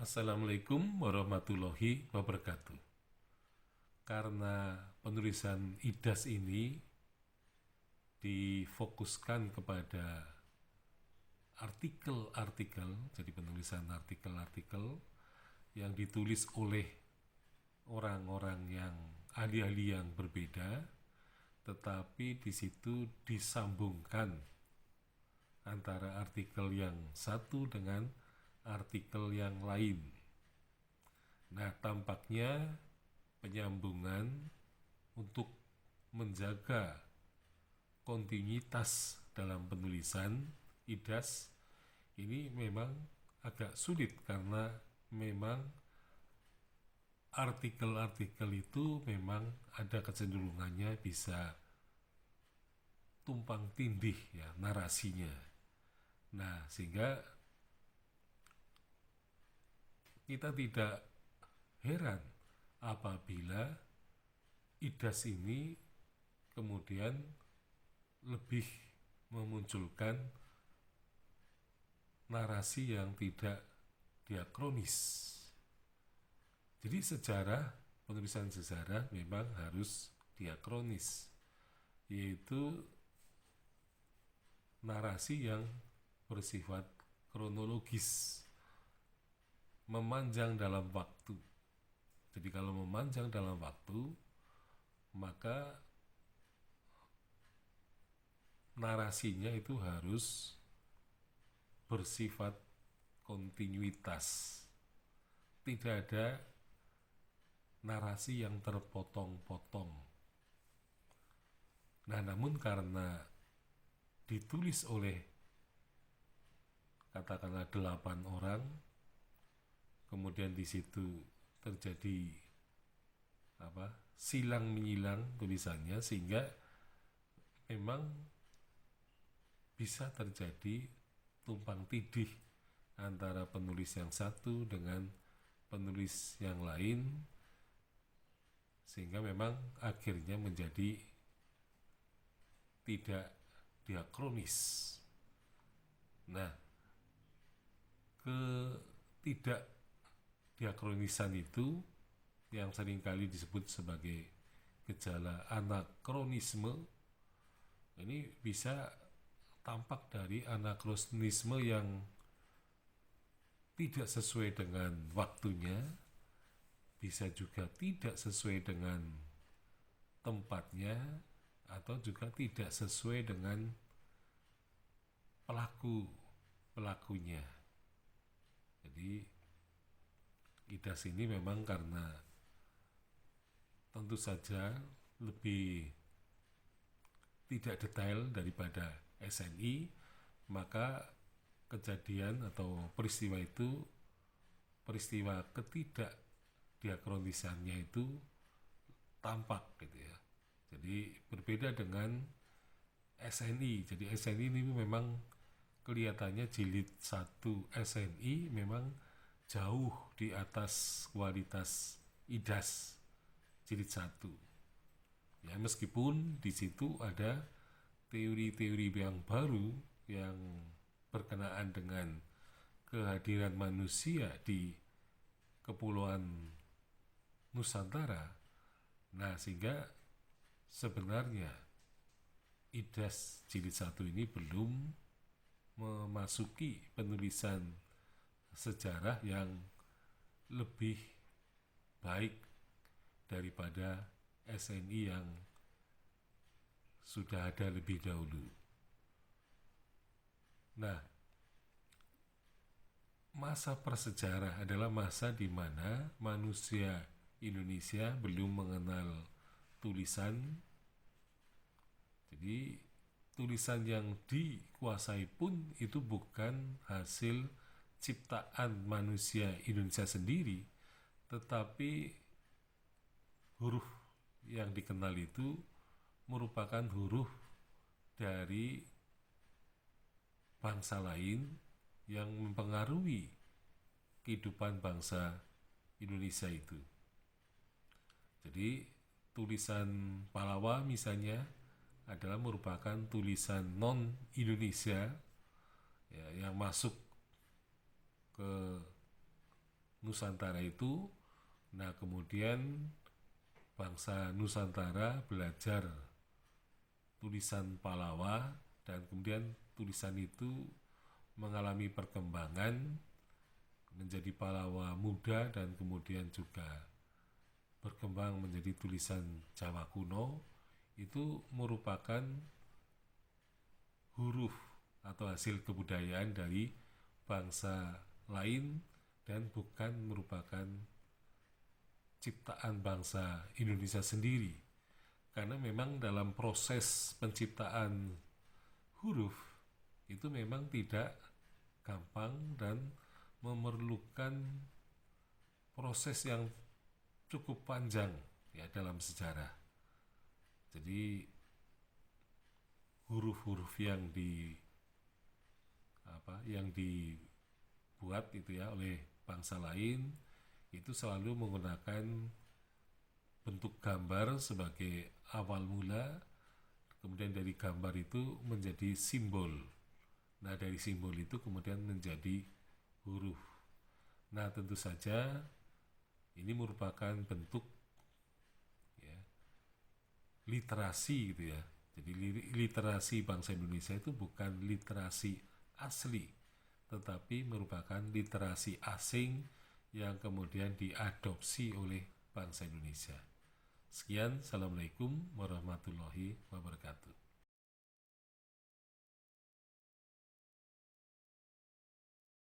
Assalamualaikum warahmatullahi wabarakatuh. Karena penulisan IDAS ini difokuskan kepada artikel-artikel, jadi penulisan artikel-artikel yang ditulis oleh orang-orang yang ahli-ahli yang berbeda, tetapi di situ disambungkan antara artikel yang satu dengan artikel yang lain. Nah, tampaknya penyambungan untuk menjaga kontinuitas dalam penulisan IDAS ini memang agak sulit karena memang artikel-artikel itu memang ada kecenderungannya bisa tumpang tindih ya narasinya. Nah, sehingga kita tidak heran apabila IDAS ini kemudian lebih memunculkan narasi yang tidak diakronis. Jadi penulisan sejarah memang harus diakronis, yaitu narasi yang bersifat kronologis, memanjang dalam waktu. Jadi kalau memanjang dalam waktu, maka narasinya itu harus bersifat kontinuitas. Tidak ada narasi yang terpotong-potong. Nah, namun karena ditulis oleh katakanlah 8 orang, kemudian di situ terjadi silang menyilang tulisannya, sehingga memang bisa terjadi tumpang tindih antara penulis yang satu dengan penulis yang lain, sehingga memang akhirnya menjadi tidak diakronis. Nah, ketidak diakronisan itu yang seringkali disebut sebagai gejala anakronisme, ini bisa tampak dari anakronisme yang tidak sesuai dengan waktunya, bisa juga tidak sesuai dengan tempatnya, atau juga tidak sesuai dengan pelakunya. Jadi IDAS ini memang karena tentu saja lebih tidak detail daripada SNI, maka kejadian atau peristiwa itu, peristiwa ketidakdiakronisannya itu tampak gitu ya. Jadi berbeda dengan SNI. Jadi SNI ini memang kelihatannya jilid 1 SNI memang jauh di atas kualitas IDAS jilid 1. Ya, meskipun di situ ada teori-teori yang baru yang berkenaan dengan kehadiran manusia di Kepulauan Nusantara. Nah, sehingga sebenarnya IDAS jilid 1 ini belum memasuki penulisan sejarah yang lebih baik daripada SNI yang sudah ada lebih dahulu. Nah, masa prasejarah adalah masa di mana manusia Indonesia belum mengenal tulisan. Jadi tulisan yang dikuasai pun itu bukan hasil ciptaan manusia Indonesia sendiri, tetapi huruf yang dikenal itu merupakan huruf dari bangsa lain yang mempengaruhi kehidupan bangsa Indonesia itu. Jadi tulisan Pallawa misalnya adalah merupakan tulisan non-Indonesia ya, yang masuk ke Nusantara itu. Nah, kemudian bangsa Nusantara belajar tulisan Pallawa, dan kemudian tulisan itu mengalami perkembangan menjadi Pallawa muda, dan kemudian juga berkembang menjadi tulisan Jawa kuno. Itu merupakan huruf atau hasil kebudayaan dari bangsa lain dan bukan merupakan ciptaan bangsa Indonesia sendiri. Karena memang dalam proses penciptaan huruf itu memang tidak gampang dan memerlukan proses yang cukup panjang ya dalam sejarah. Jadi huruf-huruf yang dibuat itu ya oleh bangsa lain itu selalu menggunakan bentuk gambar sebagai awal mula, kemudian dari gambar itu menjadi simbol. Nah, dari simbol itu kemudian menjadi huruf. Nah, tentu saja ini merupakan bentuk ya, literasi gitu ya. Jadi literasi bangsa Indonesia itu bukan literasi asli, tetapi merupakan literasi asing yang kemudian diadopsi oleh bangsa Indonesia. Sekian, Assalamualaikum warahmatullahi wabarakatuh.